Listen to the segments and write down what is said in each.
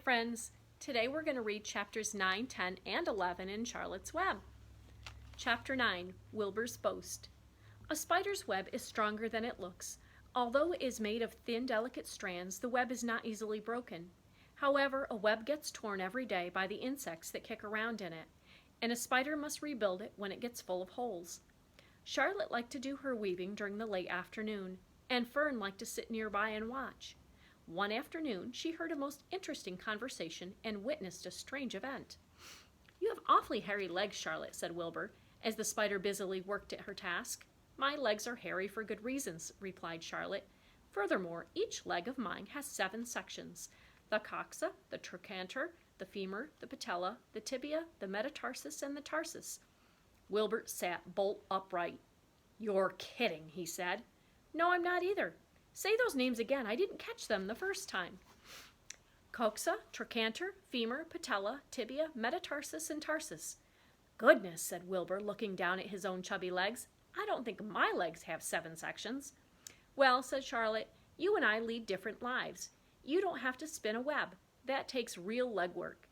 friends. Today we're going to read chapters 9, 10, and 11 in Charlotte's Web. Chapter 9, Wilbur's Boast. A spider's web is stronger than it looks. Although it is made of thin, delicate strands, the web is not easily broken. However, a web gets torn every day by the insects that kick around in it, and a spider must rebuild it when it gets full of holes. Charlotte liked to do her weaving during the late afternoon, and Fern liked to sit nearby and watch. One afternoon, she heard a most interesting conversation and witnessed a strange event. "You have awfully hairy legs, Charlotte," said Wilbur, as the spider busily worked at her task. "My legs are hairy for good reasons," replied Charlotte. "Furthermore, each leg of mine has 7 sections: the coxa, the trochanter, the femur, the patella, the tibia, the metatarsus, and the tarsus." Wilbur sat bolt upright. "You're kidding," he said. "No, I'm not either. Say those names again. I didn't catch them the first time." "Coxa, trochanter, femur, patella, tibia, metatarsus, and tarsus." "Goodness," said Wilbur, looking down at his own chubby legs. "I don't think my legs have 7 sections." "Well," said Charlotte, "you and I lead different lives. You don't have to spin a web. That takes real leg work."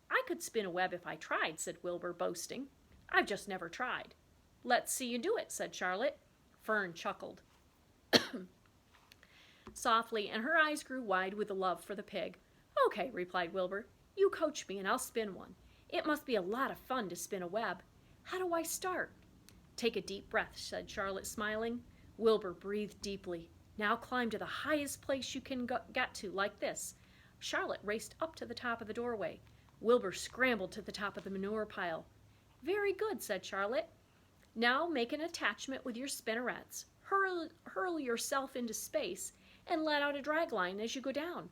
"I could spin a web if I tried," said Wilbur, boasting. "I've just never tried." "Let's see you do it," said Charlotte. Fern chuckled softly, and her eyes grew wide with a love for the pig. "Okay," replied Wilbur. "You coach me and I'll spin one. It must be a lot of fun to spin a web. How do I start?" "Take a deep breath," said Charlotte, smiling. Wilbur breathed deeply. "Now climb to the highest place you can get to, like this." Charlotte raced up to the top of the doorway. Wilbur scrambled to the top of the manure pile. "Very good," said Charlotte. "Now make an attachment with your spinnerets. Hurl yourself into space and let out a drag line as you go down."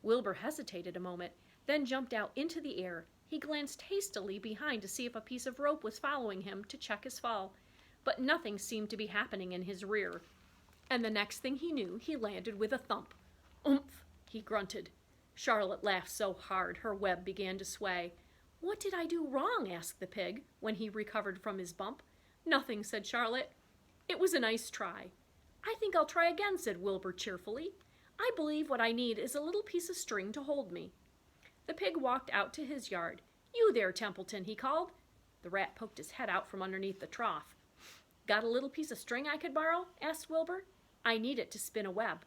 Wilbur hesitated a moment, then jumped out into the air. He glanced hastily behind to see if a piece of rope was following him to check his fall, but nothing seemed to be happening in his rear. And the next thing he knew, he landed with a thump. "Oomph," he grunted. Charlotte laughed so hard her web began to sway. "What did I do wrong?" asked the pig, when he recovered from his bump. "Nothing," said Charlotte. "It was a nice try." "I think I'll try again," said Wilbur cheerfully. "I believe what I need is a little piece of string to hold me." The pig walked out to his yard. "You there, Templeton," he called. The rat poked his head out from underneath the trough. "Got a little piece of string I could borrow?" asked Wilbur. "I need it to spin a web."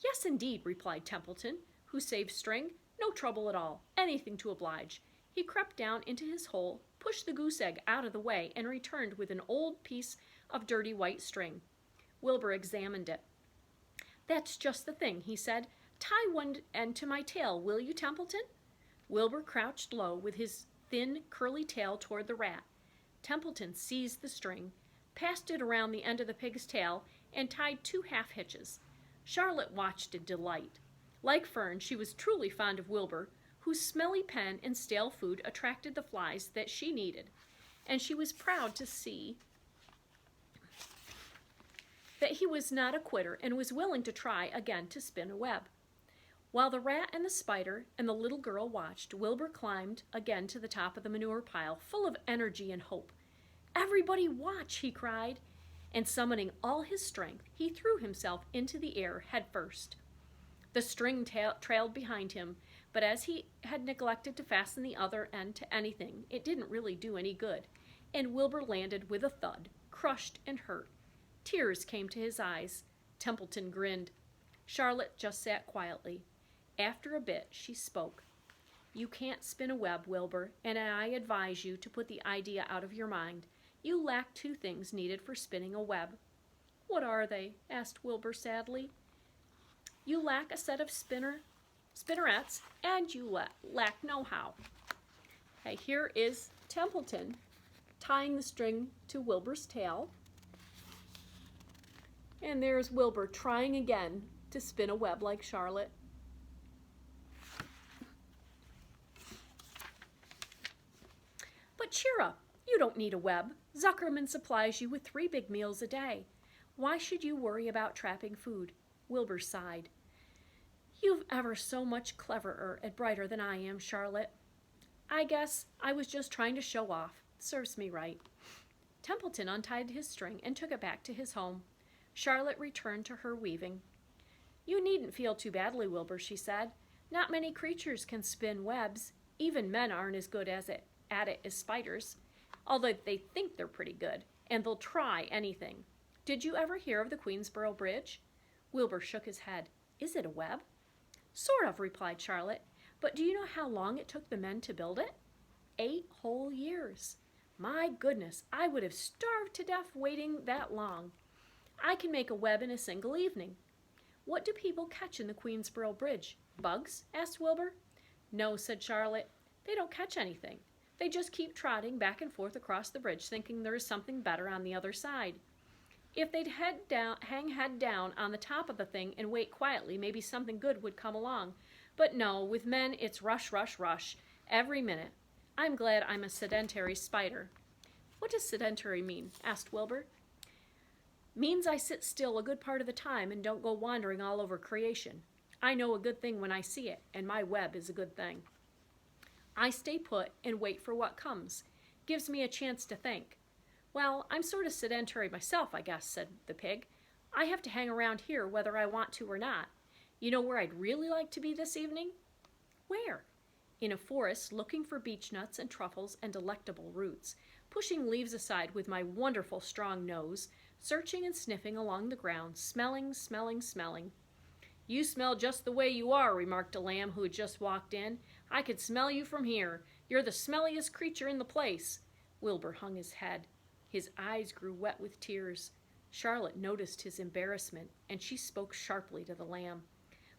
"Yes, indeed," replied Templeton, who saved string. "No trouble at all. Anything to oblige." He crept down into his hole, pushed the goose egg out of the way, and returned with an old piece of dirty white string. Wilbur examined it. "That's just the thing," he said. "Tie one end to my tail, will you, Templeton?" Wilbur crouched low with his thin, curly tail toward the rat. Templeton seized the string, passed it around the end of the pig's tail, and tied 2 half hitches. Charlotte watched in delight. Like Fern, she was truly fond of Wilbur, whose smelly pen and stale food attracted the flies that she needed, and she was proud to see that he was not a quitter and was willing to try again to spin a web. While the rat and the spider and the little girl watched, Wilbur climbed again to the top of the manure pile, full of energy and hope. "Everybody watch!" he cried, and summoning all his strength, he threw himself into the air head first. The string trailed behind him, but as he had neglected to fasten the other end to anything, it didn't really do any good, and Wilbur landed with a thud, crushed and hurt. Tears came to his eyes. Templeton grinned. Charlotte just sat quietly. After a bit, she spoke. "You can't spin a web, Wilbur, and I advise you to put the idea out of your mind. You lack 2 things needed for spinning a web." "What are they?" asked Wilbur sadly. "You lack a set of spinnerets, and you lack know-how." Okay, here is Templeton tying the string to Wilbur's tail. And there's Wilbur trying again to spin a web like Charlotte. "But cheer up, you don't need a web. Zuckerman supplies you with 3 big meals a day. Why should you worry about trapping food?" Wilbur sighed. "You've ever so much cleverer and brighter than I am, Charlotte." "I guess I was just trying to show off. Serves me right." Templeton untied his string and took it back to his home. Charlotte returned to her weaving. "You needn't feel too badly, Wilbur," she said. Not many creatures can spin webs. Even men aren't as good at it as spiders, although they think they're pretty good, and they'll try anything. Did you ever hear of the Queensboro Bridge? Wilbur shook his head. Is it a web? Sort of, replied Charlotte. But do you know how long it took the men to build it? 8 whole years. My goodness, I would have starved to death waiting that long. I can make a web in a single evening. What do people catch in the Queensboro Bridge? Bugs? Asked Wilbur. No, said Charlotte. They don't catch anything. They just keep trotting back and forth across the bridge, thinking there is something better on the other side. If they'd hang head down on the top of the thing and wait quietly, maybe something good would come along. But no, with men, it's rush, rush, rush, every minute. I'm glad I'm a sedentary spider. What does sedentary mean? Asked Wilbur. Means I sit still a good part of the time and don't go wandering all over creation. I know a good thing when I see it, and my web is a good thing. I stay put and wait for what comes. Gives me a chance to think. Well, I'm sort of sedentary myself, I guess, said the pig. I have to hang around here whether I want to or not. You know where I'd really like to be this evening? Where? In a forest, looking for beech nuts and truffles and delectable roots, pushing leaves aside with my wonderful strong nose, searching and sniffing along the ground, smelling, smelling, smelling. You smell just the way you are, remarked a lamb who had just walked in. I could smell you from here. You're the smelliest creature in the place. Wilbur hung his head. His eyes grew wet with tears. Charlotte noticed his embarrassment, and she spoke sharply to the lamb.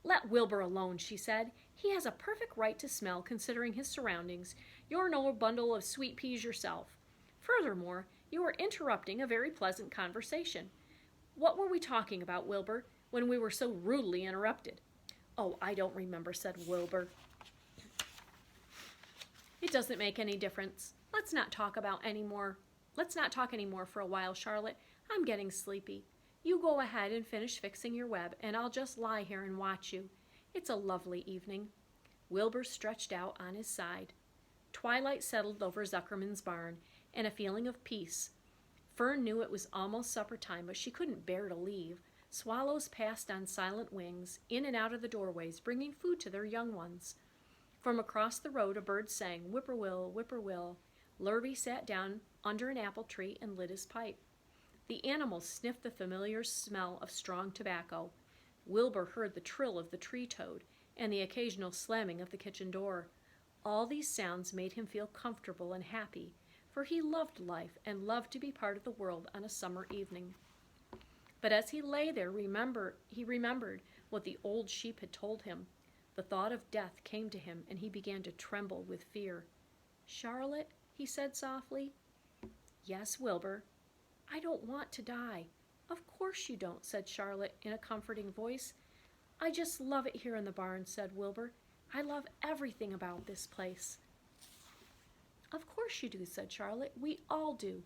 Let Wilbur alone, she said. He has a perfect right to smell, considering his surroundings. You're no bundle of sweet peas yourself. Furthermore, you are interrupting a very pleasant conversation. What were we talking about, Wilbur, when we were so rudely interrupted? Oh, I don't remember, said Wilbur. It doesn't make any difference. Let's not talk anymore for a while, Charlotte. I'm getting sleepy. You go ahead and finish fixing your web, and I'll just lie here and watch you. It's a lovely evening. Wilbur stretched out on his side. Twilight settled over Zuckerman's barn, and a feeling of peace. Fern knew it was almost supper time, but she couldn't bear to leave. Swallows passed on silent wings, in and out of the doorways, bringing food to their young ones. From across the road a bird sang, whippoorwill, whippoorwill. Lurby sat down under an apple tree and lit his pipe. The animals sniffed the familiar smell of strong tobacco. Wilbur heard the trill of the tree toad and the occasional slamming of the kitchen door. All these sounds made him feel comfortable and happy, for he loved life and loved to be part of the world on a summer evening. But as he lay there, he remembered what the old sheep had told him. The thought of death came to him, and he began to tremble with fear. Charlotte, he said softly. Yes, Wilbur. I don't want to die. Of course you don't, said Charlotte in a comforting voice. I just love it here in the barn, said Wilbur. I love everything about this place. Of course you do, said Charlotte. We all do.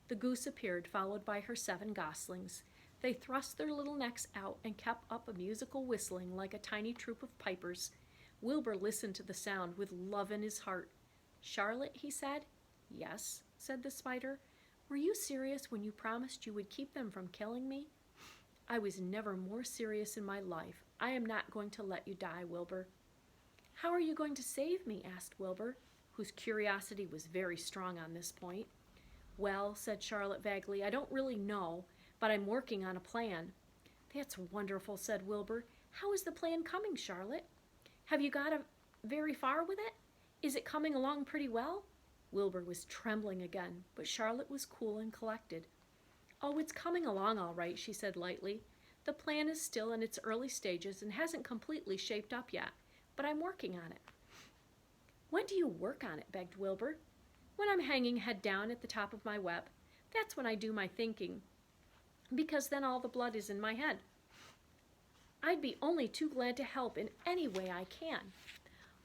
The goose appeared, followed by her 7 goslings. They thrust their little necks out and kept up a musical whistling like a tiny troop of pipers. Wilbur listened to the sound with love in his heart. Charlotte, he said. Yes, said the spider. Were you serious when you promised you would keep them from killing me? I was never more serious in my life. I am not going to let you die, Wilbur. How are you going to save me? Asked Wilbur, whose curiosity was very strong on this point. Well, said Charlotte vaguely, I don't really know, but I'm working on a plan. That's wonderful, said Wilbur. How is the plan coming, Charlotte? Have you got very far with it? Is it coming along pretty well? Wilbur was trembling again, but Charlotte was cool and collected. Oh, it's coming along all right, she said lightly. The plan is still in its early stages and hasn't completely shaped up yet, but I'm working on it. When do you work on it? Begged Wilbur. When I'm hanging head down at the top of my web. That's when I do my thinking, because then all the blood is in my head. I'd be only too glad to help in any way I can.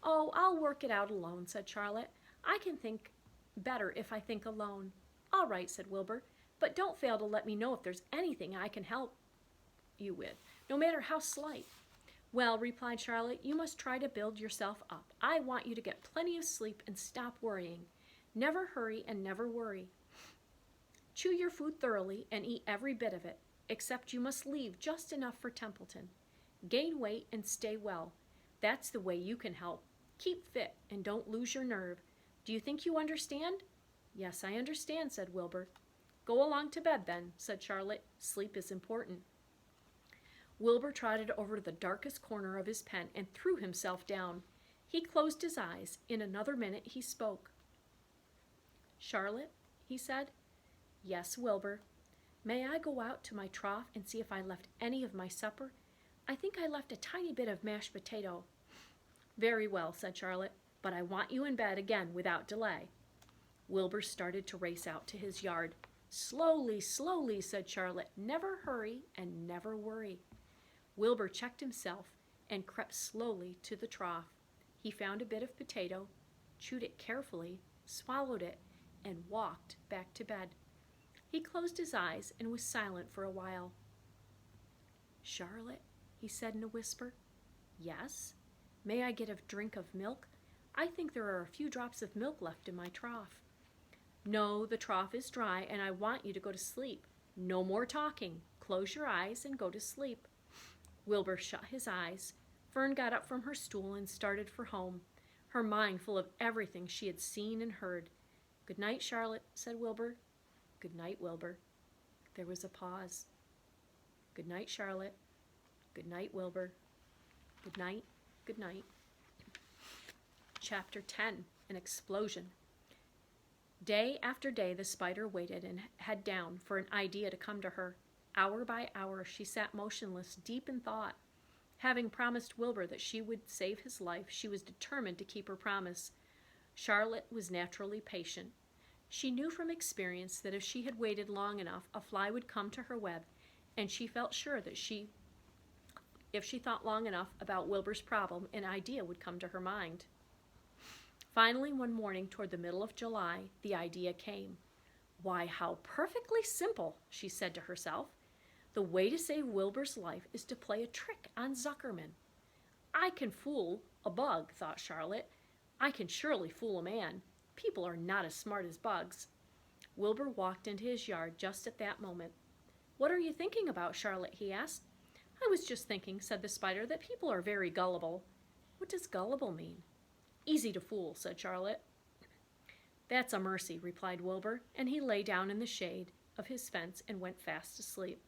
Oh, I'll work it out alone, said Charlotte. I can think better if I think alone. All right, said Wilbur, but don't fail to let me know if there's anything I can help you with, no matter how slight. Well, replied Charlotte, you must try to build yourself up. I want you to get plenty of sleep and stop worrying. Never hurry and never worry. Chew your food thoroughly and eat every bit of it, except you must leave just enough for Templeton. Gain weight and stay well. That's the way you can help. Keep fit and don't lose your nerve. Do you think you understand?" "Yes, I understand," said Wilbur. "Go along to bed then," said Charlotte. "Sleep is important." Wilbur trotted over to the darkest corner of his pen and threw himself down. He closed his eyes. In another minute he spoke. "Charlotte," he said. "Yes, Wilbur." "May I go out to my trough and see if I left any of my supper? I think I left a tiny bit of mashed potato." "Very well," said Charlotte, "but I want you in bed again without delay." Wilbur started to race out to his yard. "Slowly, slowly," said Charlotte. "Never hurry and never worry." Wilbur checked himself and crept slowly to the trough. He found a bit of potato, chewed it carefully, swallowed it, and walked back to bed. He closed his eyes and was silent for a while. "Charlotte," he said in a whisper. "Yes? May I get a drink of milk? I think there are a few drops of milk left in my trough." "No, the trough is dry, and I want you to go to sleep. No more talking. Close your eyes and go to sleep." Wilbur shut his eyes. Fern got up from her stool and started for home, her mind full of everything she had seen and heard. "Good night, Charlotte," said Wilbur. "Good night, Wilbur." There was a pause. "Good night, Charlotte." "Good night, Wilbur." "Good night, good night." Chapter 10, An Explosion. Day after day the spider waited and head down for an idea to come to her. Hour by hour she sat motionless, deep in thought. Having promised Wilbur that she would save his life, she was determined to keep her promise. Charlotte was naturally patient. She knew from experience that if she had waited long enough, a fly would come to her web, and she felt sure that if she thought long enough about Wilbur's problem, an idea would come to her mind. Finally, one morning toward the middle of July, the idea came. "Why, how perfectly simple," she said to herself. "The way to save Wilbur's life is to play a trick on Zuckerman." "I can fool a bug," thought Charlotte. "I can surely fool a man. People are not as smart as bugs." Wilbur walked into his yard just at that moment. "What are you thinking about, Charlotte?" he asked. "I was just thinking," said the spider, "that people are very gullible." "What does gullible mean?" "Easy to fool," said Charlotte. "That's a mercy," replied Wilbur, and he lay down in the shade of his fence and went fast asleep.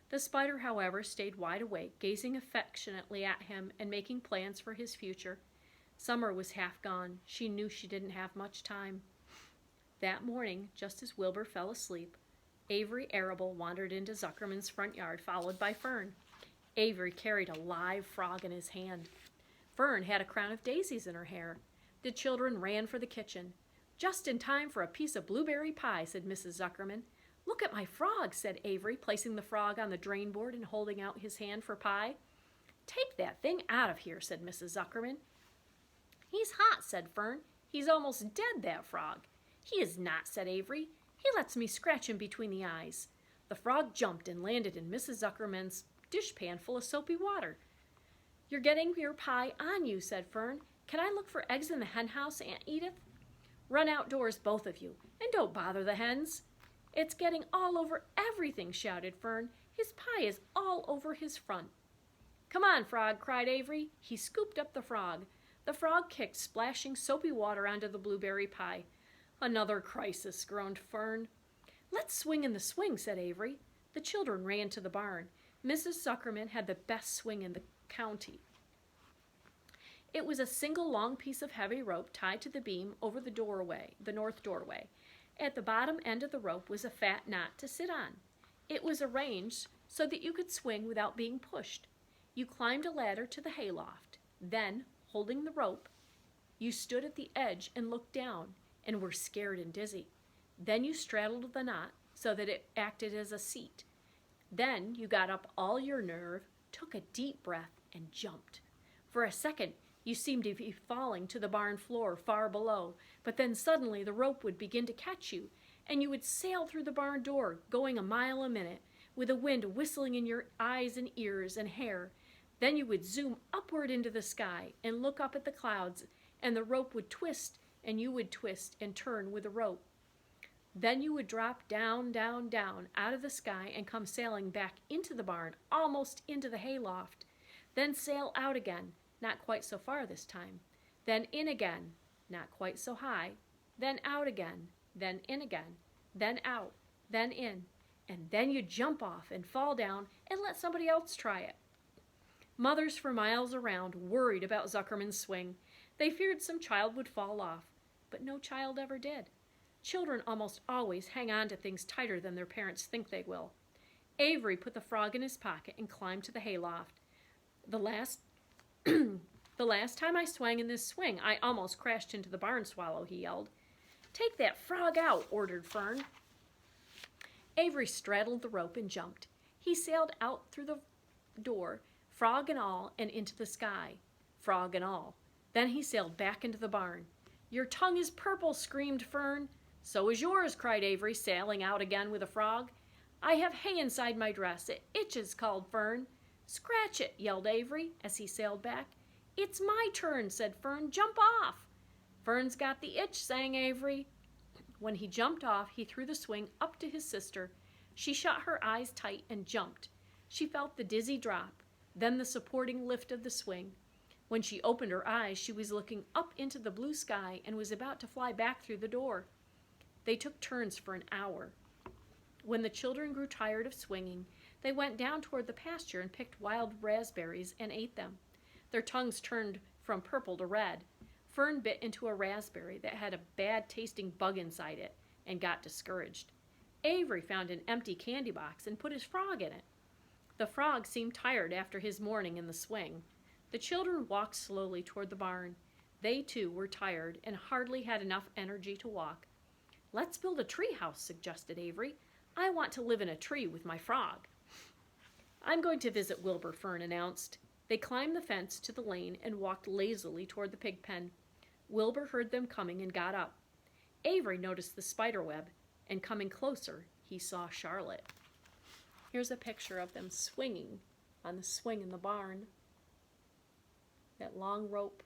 The spider, however, stayed wide awake, gazing affectionately at him and making plans for his future. Summer was half gone. She knew she didn't have much time. That morning, just as Wilbur fell asleep, Avery Arable wandered into Zuckerman's front yard, followed by Fern. Avery carried a live frog in his hand. Fern had a crown of daisies in her hair. The children ran for the kitchen. "Just in time for a piece of blueberry pie," said Mrs. Zuckerman. "Look at my frog," said Avery, placing the frog on the drain board and holding out his hand for pie. "Take that thing out of here," said Mrs. Zuckerman. "He's hot," said Fern. "He's almost dead, that frog." "He is not," said Avery. "He lets me scratch him between the eyes." The frog jumped and landed in Mrs. Zuckerman's dishpan full of soapy water. "You're getting your pie on you," said Fern. "Can I look for eggs in the hen house, Aunt Edith?" "Run outdoors, both of you, and don't bother the hens." "It's getting all over everything," shouted Fern. "His pie is all over his front." "Come on, Frog," cried Avery. He scooped up the frog. The frog kicked splashing soapy water onto the blueberry pie. "Another crisis," groaned Fern. "Let's swing in the swing," said Avery. The children ran to the barn. Mrs. Zuckerman had the best swing in the county. It was a single long piece of heavy rope tied to the beam over the north doorway. At the bottom end of the rope was a fat knot to sit on. It was arranged so that you could swing without being pushed. You climbed a ladder to the hayloft. Then, holding the rope, you stood at the edge and looked down and were scared and dizzy. Then you straddled the knot so that it acted as a seat. Then you got up all your nerve, took a deep breath, and jumped. For a second, you seemed to be falling to the barn floor far below, but then suddenly the rope would begin to catch you, and you would sail through the barn door, going a mile a minute, with the wind whistling in your eyes and ears and hair. Then you would zoom upward into the sky and look up at the clouds, and the rope would twist, and you would twist and turn with the rope. Then you would drop down, down, down out of the sky and come sailing back into the barn, almost into the hayloft. Then sail out again, not quite so far this time. Then in again, not quite so high. Then out again, then in again, then out, then in. And then you jump off and fall down and let somebody else try it. Mothers for miles around worried about Zuckerman's swing. They feared some child would fall off, but no child ever did. Children almost always hang on to things tighter than their parents think they will. Avery put the frog in his pocket and climbed to the hayloft. The last time I swung in this swing, I almost crashed into the barn swallow, he yelled. Take that frog out, ordered Fern. Avery straddled the rope and jumped. He sailed out through the door, frog and all, and into the sky. Frog and all. Then he sailed back into the barn. Your tongue is purple, screamed Fern. So is yours, cried Avery, sailing out again with a frog. I have hay inside my dress. It itches, called Fern. Scratch it, yelled Avery as he sailed back. It's my turn, said Fern. Jump off. Fern's got the itch, sang Avery. When he jumped off, he threw the swing up to his sister. She shut her eyes tight and jumped. She felt the dizzy drop, then the supporting lift of the swing. When she opened her eyes, she was looking up into the blue sky and was about to fly back through the door. They took turns for an hour. When the children grew tired of swinging, they went down toward the pasture and picked wild raspberries and ate them. Their tongues turned from purple to red. Fern bit into a raspberry that had a bad-tasting bug inside it and got discouraged. Avery found an empty candy box and put his frog in it. The frog seemed tired after his morning in the swing. The children walked slowly toward the barn. They, too, were tired and hardly had enough energy to walk. Let's build a tree house, suggested Avery. I want to live in a tree with my frog. I'm going to visit Wilbur, Fern announced. They climbed the fence to the lane and walked lazily toward the pig pen. Wilbur heard them coming and got up. Avery noticed the spider web, and coming closer, he saw Charlotte. Here's a picture of them swinging on the swing in the barn. That long rope.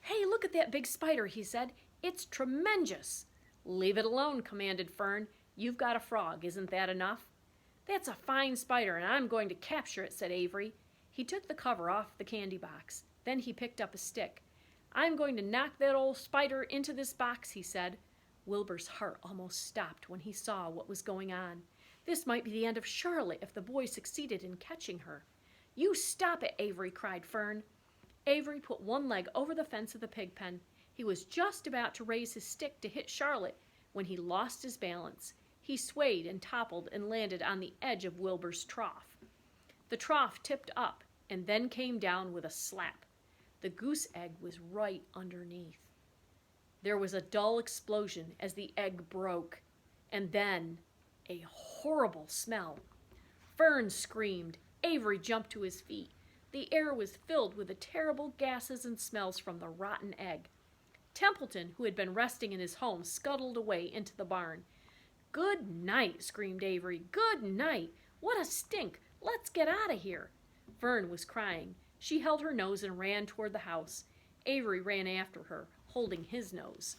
Hey, look at that big spider, he said. It's tremendous. Leave it alone, commanded Fern. You've got a frog, isn't that enough? That's a fine spider, and I'm going to capture it, said Avery. He took the cover off the candy box. Then he picked up a stick. I'm going to knock that old spider into this box, he said. Wilbur's heart almost stopped when he saw what was going on. This might be the end of Charlotte if the boy succeeded in catching her. You stop it, Avery, cried Fern. Avery put one leg over the fence of the pig pen. He was just about to raise his stick to hit Charlotte when he lost his balance. He swayed and toppled and landed on the edge of Wilbur's trough. The trough tipped up and then came down with a slap. The goose egg was right underneath. There was a dull explosion as the egg broke, and then a horrible smell. Fern screamed. Avery jumped to his feet. The air was filled with the terrible gases and smells from the rotten egg. Templeton, who had been resting in his home, scuttled away into the barn. Good night, screamed Avery. Good night. What a stink. Let's get out of here. Fern was crying. She held her nose and ran toward the house. Avery ran after her, holding his nose.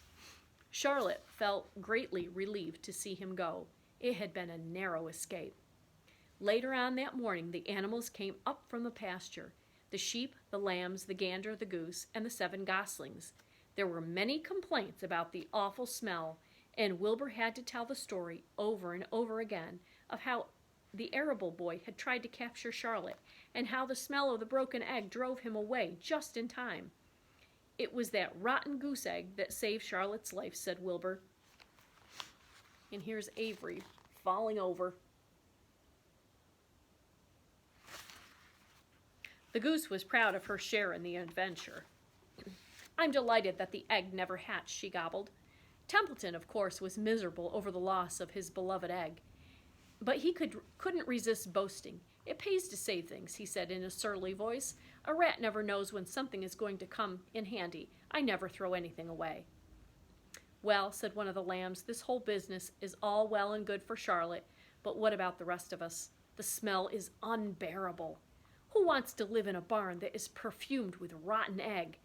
Charlotte felt greatly relieved to see him go. It had been a narrow escape. Later on that morning, the animals came up from the pasture. The sheep, the lambs, the gander, the goose, and the 7 goslings. There were many complaints about the awful smell, and Wilbur had to tell the story over and over again of how the arable boy had tried to capture Charlotte, and how the smell of the broken egg drove him away just in time. It was that rotten goose egg that saved Charlotte's life, said Wilbur. And here's Avery falling over. The goose was proud of her share in the adventure. I'm delighted that the egg never hatched, she gobbled. Templeton, of course, was miserable over the loss of his beloved egg. But he couldn't resist boasting. It pays to save things, he said in a surly voice. A rat never knows when something is going to come in handy. I never throw anything away. Well, said one of the lambs, this whole business is all well and good for Charlotte, but what about the rest of us? The smell is unbearable. Who wants to live in a barn that is perfumed with rotten egg?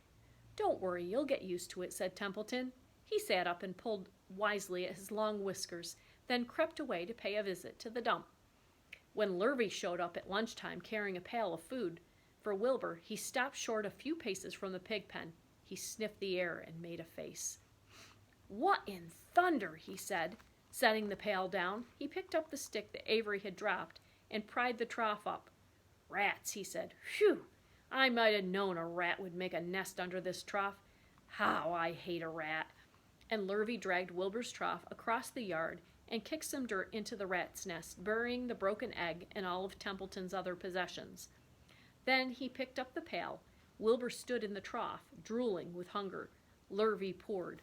Don't worry, you'll get used to it, said Templeton. He sat up and pulled wisely at his long whiskers, then crept away to pay a visit to the dump. When Lurvy showed up at lunchtime carrying a pail of food for Wilbur, he stopped short a few paces from the pig pen. He sniffed the air and made a face. "What in thunder?" he said, setting the pail down. He picked up the stick that Avery had dropped and pried the trough up. "Rats," he said. "Phew! I might have known a rat would make a nest under this trough. How I hate a rat." And Lurvy dragged Wilbur's trough across the yard and kicked some dirt into the rat's nest, burying the broken egg and all of Templeton's other possessions. Then he picked up the pail. Wilbur stood in the trough, drooling with hunger. Lurvy poured.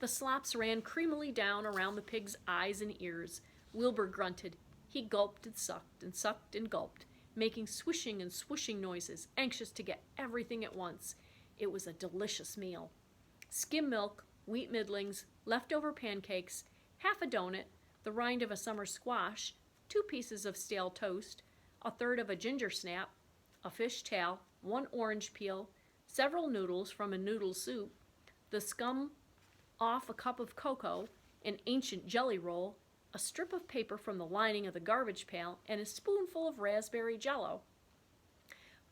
The slops ran creamily down around the pig's eyes and ears. Wilbur grunted. He gulped and sucked and gulped, making swishing and swooshing noises, anxious to get everything at once. It was a delicious meal. Skim milk, wheat middlings, leftover pancakes, half a donut, the rind of a summer squash, 2 pieces of stale toast, a third of a ginger snap, a fish tail, 1 orange peel, several noodles from a noodle soup, the scum off a cup of cocoa, an ancient jelly roll, a strip of paper from the lining of the garbage pail, and a spoonful of raspberry jello.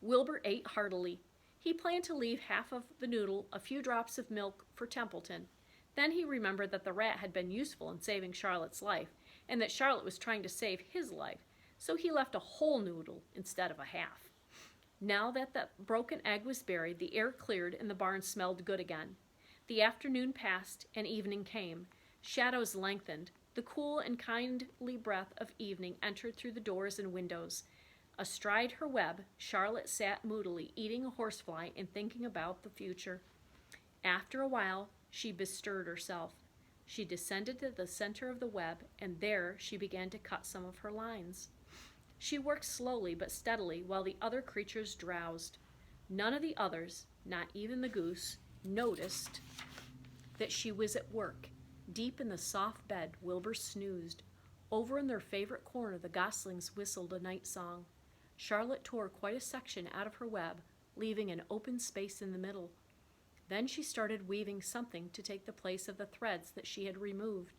Wilbur ate heartily. He planned to leave half of the noodle, a few drops of milk, for Templeton. Then he remembered that the rat had been useful in saving Charlotte's life, and that Charlotte was trying to save his life, so he left a whole noodle instead of a half. Now that the broken egg was buried, the air cleared and the barn smelled good again. The afternoon passed and evening came. Shadows lengthened. The cool and kindly breath of evening entered through the doors and windows. Astride her web, Charlotte sat moodily, eating a horsefly and thinking about the future. After a while, she bestirred herself. She descended to the center of the web, and there she began to cut some of her lines. She worked slowly but steadily while the other creatures drowsed. None of the others, not even the goose, noticed that she was at work. Deep in the soft bed, Wilbur snoozed. Over in their favorite corner, the goslings whistled a night song. Charlotte tore quite a section out of her web, leaving an open space in the middle. Then she started weaving something to take the place of the threads that she had removed.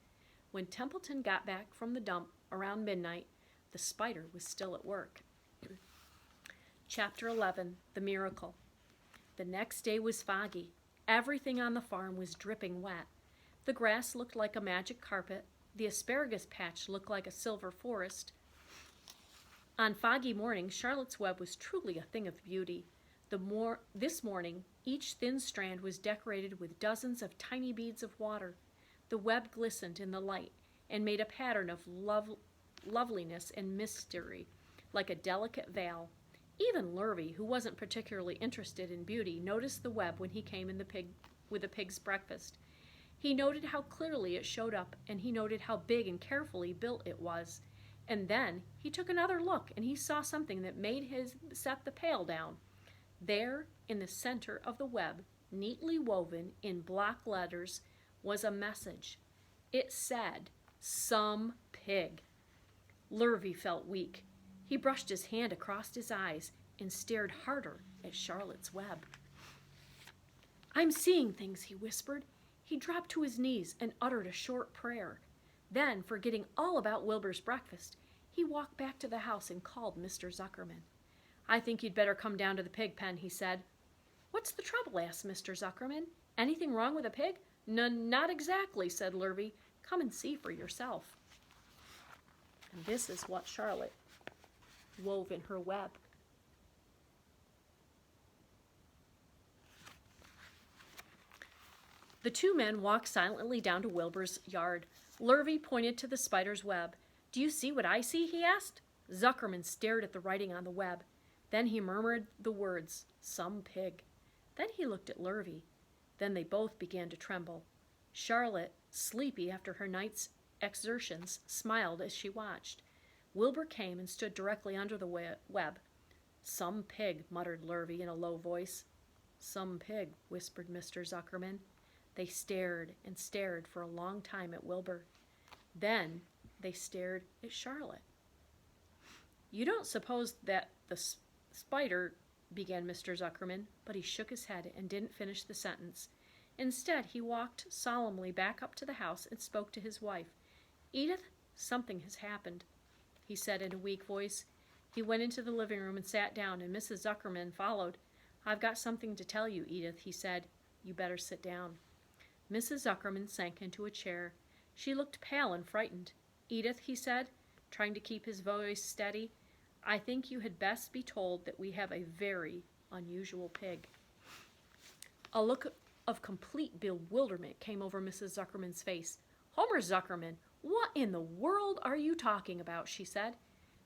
When Templeton got back from the dump around midnight, the spider was still at work. Chapter 11, The Miracle. The next day was foggy. Everything on the farm was dripping wet. The grass looked like a magic carpet. The asparagus patch looked like a silver forest. On foggy mornings, Charlotte's web was truly a thing of beauty. This morning, each thin strand was decorated with dozens of tiny beads of water. The web glistened in the light and made a pattern of loveliness and mystery, like a delicate veil. Even Lurvy, who wasn't particularly interested in beauty, noticed the web when he came with the pig's breakfast. He noted how clearly it showed up, and he noted how big and carefully built it was. And then he took another look, and he saw something that made him set the pail down. There, in the center of the web, neatly woven in block letters, was a message. It said, "Some pig." Lurvy felt weak. He brushed his hand across his eyes and stared harder at Charlotte's web. "I'm seeing things," he whispered. He dropped to his knees and uttered a short prayer. Then, forgetting all about Wilbur's breakfast, he walked back to the house and called Mr. Zuckerman. "I think you'd better come down to the pig pen," he said. "What's the trouble?" asked Mr. Zuckerman. "Anything wrong with the pig?" Not exactly," said Lurvy. "Come and see for yourself." And this is what Charlotte wove in her web. The 2 men walked silently down to Wilbur's yard. Lurvy pointed to the spider's web. "Do you see what I see?" he asked. Zuckerman stared at the writing on the web. Then he murmured the words, "Some pig." Then he looked at Lurvy. Then they both began to tremble. Charlotte, sleepy after her night's exertions, smiled as she watched. Wilbur came and stood directly under the web. "Some pig," muttered Lurvy in a low voice. "Some pig," whispered Mr. Zuckerman. They stared and stared for a long time at Wilbur. Then they stared at Charlotte. "You don't suppose that the spider," began Mr. Zuckerman, but he shook his head and didn't finish the sentence. Instead, he walked solemnly back up to the house and spoke to his wife. "Edith, something has happened." he said in a weak voice. He went into the living room and sat down, and Mrs. Zuckerman followed. "I've got something to tell you, Edith," he said. "You better sit down." Mrs. Zuckerman sank into a chair. She looked pale and frightened. "Edith," he said, trying to keep his voice steady, "I think you had best be told that we have a very unusual pig." A look of complete bewilderment came over Mrs. Zuckerman's face. "Homer Zuckerman, what in the world are you talking about?" she said.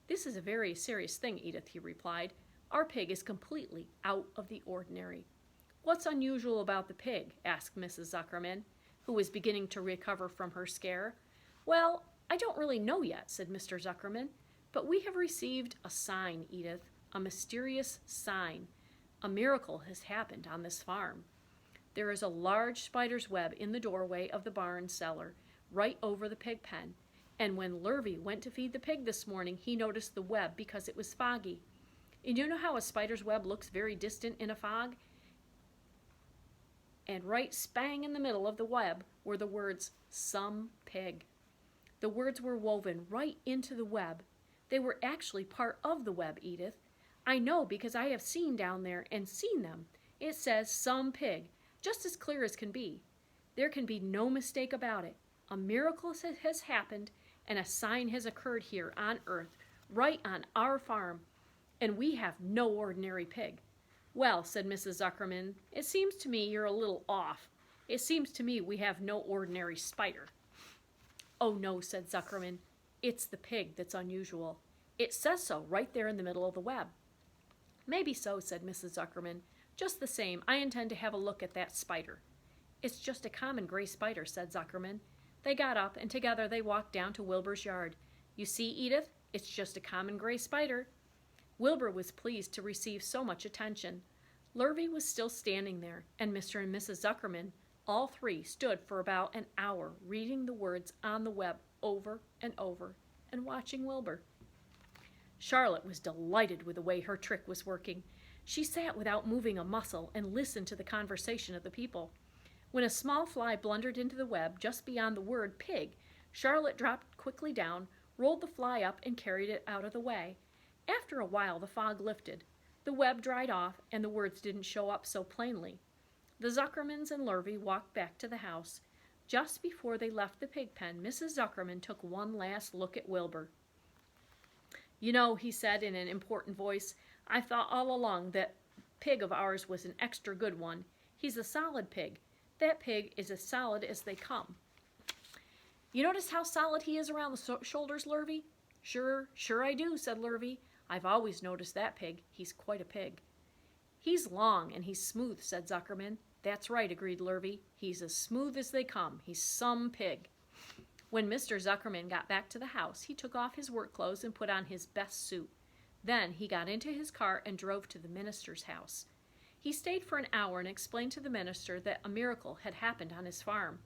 "This is a very serious thing, Edith," he replied. "Our pig is completely out of the ordinary." "What's unusual about the pig?" asked Mrs. Zuckerman, who was beginning to recover from her scare. "Well, I don't really know yet," said Mr. Zuckerman, "but we have received a sign, Edith, a mysterious sign. A miracle has happened on this farm. There is a large spider's web in the doorway of the barn cellar, right over the pig pen, and when Lurvy went to feed the pig this morning, he noticed the web because it was foggy. And you know how a spider's web looks very distant in a fog? And right spang in the middle of the web were the words, 'Some pig.' The words were woven right into the web. They were actually part of the web, Edith. I know because I have seen down there and seen them. It says 'Some pig,' just as clear as can be. There can be no mistake about it. A miracle has happened, and a sign has occurred here on earth, right on our farm, and we have no ordinary pig." "Well," said Mrs. Zuckerman, "it seems to me you're a little off. It seems to me we have no ordinary spider." "Oh no," said Zuckerman, "it's the pig that's unusual. It says so right there in the middle of the web." "Maybe so," said Mrs. Zuckerman. "Just the same, I intend to have a look at that spider." "It's just a common gray spider," said Zuckerman. They got up, and together they walked down to Wilbur's yard. "You see, Edith, it's just a common gray spider." Wilbur was pleased to receive so much attention. Lurvy was still standing there, and Mr. and Mrs. Zuckerman, all three, stood for about an hour reading the words on the web over and over and watching Wilbur. Charlotte was delighted with the way her trick was working. She sat without moving a muscle and listened to the conversation of the people. When a small fly blundered into the web just beyond the word pig, Charlotte dropped quickly down, rolled the fly up, and carried it out of the way. After a while, the fog lifted. The web dried off, and the words didn't show up so plainly. The Zuckermans and Lurvy walked back to the house. Just before they left the pig pen, Mrs. Zuckerman took one last look at Wilbur. "You know," he said in an important voice, "I thought all along that pig of ours was an extra good one. He's a solid pig. That pig is as solid as they come." "You notice how solid he is around the shoulders, Lurvy?" Sure I do," said Lurvy. "I've always noticed that pig. He's quite a pig." "He's long and he's smooth," said Zuckerman. "That's right," agreed Lurvy. "He's as smooth as they come. He's some pig." When Mr. Zuckerman got back to the house, he took off his work clothes and put on his best suit. Then he got into his car and drove to the minister's house. He stayed for an hour and explained to the minister that a miracle had happened on his farm.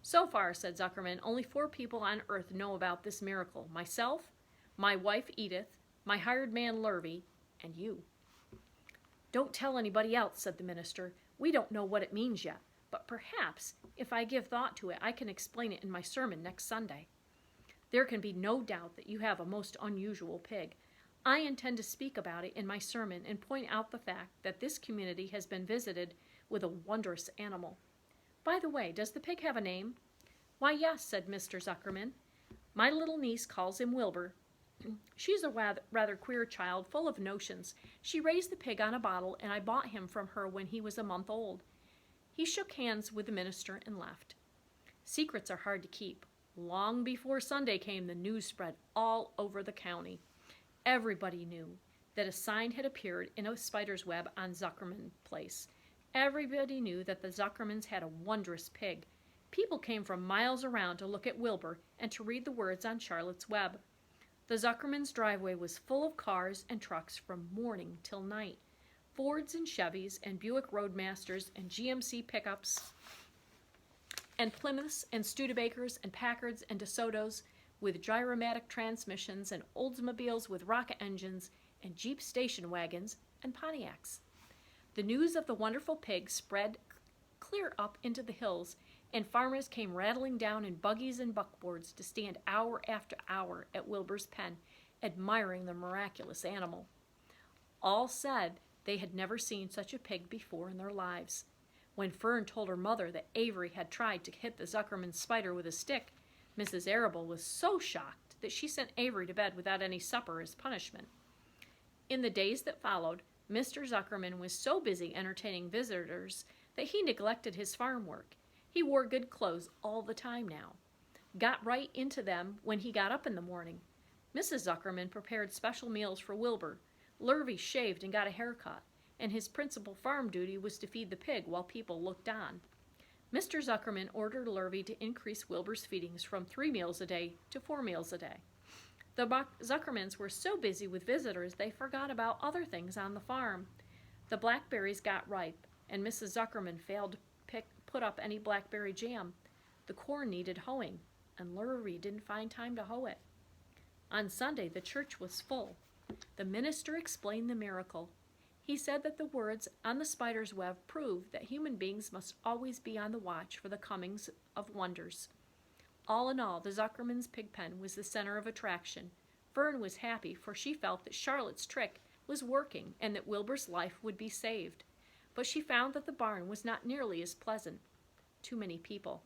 "So far," said Zuckerman, "only 4 people on earth know about this miracle. Myself, my wife Edith, my hired man Lurvy, and you." "Don't tell anybody else," said the minister. "We don't know what it means yet, but perhaps, if I give thought to it, I can explain it in my sermon next Sunday. There can be no doubt that you have a most unusual pig. I intend to speak about it in my sermon and point out the fact that this community has been visited with a wondrous animal. By the way, does the pig have a name?" "Why, yes," said Mr. Zuckerman. "My little niece calls him Wilbur. She's a rather queer child, full of notions. She raised the pig on a bottle, and I bought him from her when he was a month old." He shook hands with the minister and left. Secrets are hard to keep. Long before Sunday came, the news spread all over the county. Everybody knew that a sign had appeared in a spider's web on Zuckerman Place. Everybody knew that the Zuckermans had a wondrous pig. People came from miles around to look at Wilbur and to read the words on Charlotte's web. The Zuckermans' driveway was full of cars and trucks from morning till night. Fords and Chevys and Buick Roadmasters and GMC pickups and Plymouths and Studebakers and Packards and DeSotos with gyromatic transmissions and Oldsmobiles with rocket engines and Jeep station wagons and Pontiacs. The news of the wonderful pig spread clear up into the hills, and farmers came rattling down in buggies and buckboards to stand hour after hour at Wilbur's pen admiring the miraculous animal. All said they had never seen such a pig before in their lives. When Fern told her mother that Avery had tried to hit the Zuckerman spider with a stick, Mrs. Arable was so shocked that she sent Avery to bed without any supper as punishment. In the days that followed, Mr. Zuckerman was so busy entertaining visitors that he neglected his farm work. He wore good clothes all the time now, got right into them when he got up in the morning. Mrs. Zuckerman prepared special meals for Wilbur. Lurvy shaved and got a haircut, and his principal farm duty was to feed the pig while people looked on. Mr. Zuckerman ordered Lurvy to increase Wilbur's feedings from 3 meals a day to 4 meals a day. The Zuckermans were so busy with visitors they forgot about other things on the farm. The blackberries got ripe, and Mrs. Zuckerman failed to put up any blackberry jam. The corn needed hoeing, and Lurvy didn't find time to hoe it. On Sunday, the church was full. The minister explained the miracle. He said that the words on the spider's web proved that human beings must always be on the watch for the comings of wonders. All in all, the Zuckerman's pig pen was the center of attraction. Fern was happy, for she felt that Charlotte's trick was working and that Wilbur's life would be saved. But she found that the barn was not nearly as pleasant. Too many people.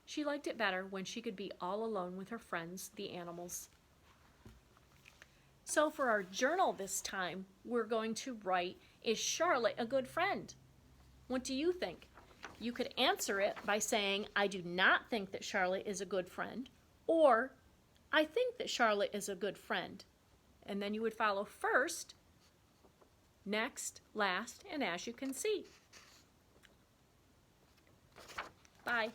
She liked it better when she could be all alone with her friends, the animals. So for our journal this time, we're going to write, "Is Charlotte a good friend?" What do you think? You could answer it by saying, "I do not think that Charlotte is a good friend," or "I think that Charlotte is a good friend." And then you would follow first, next, last, and as you can see. Bye.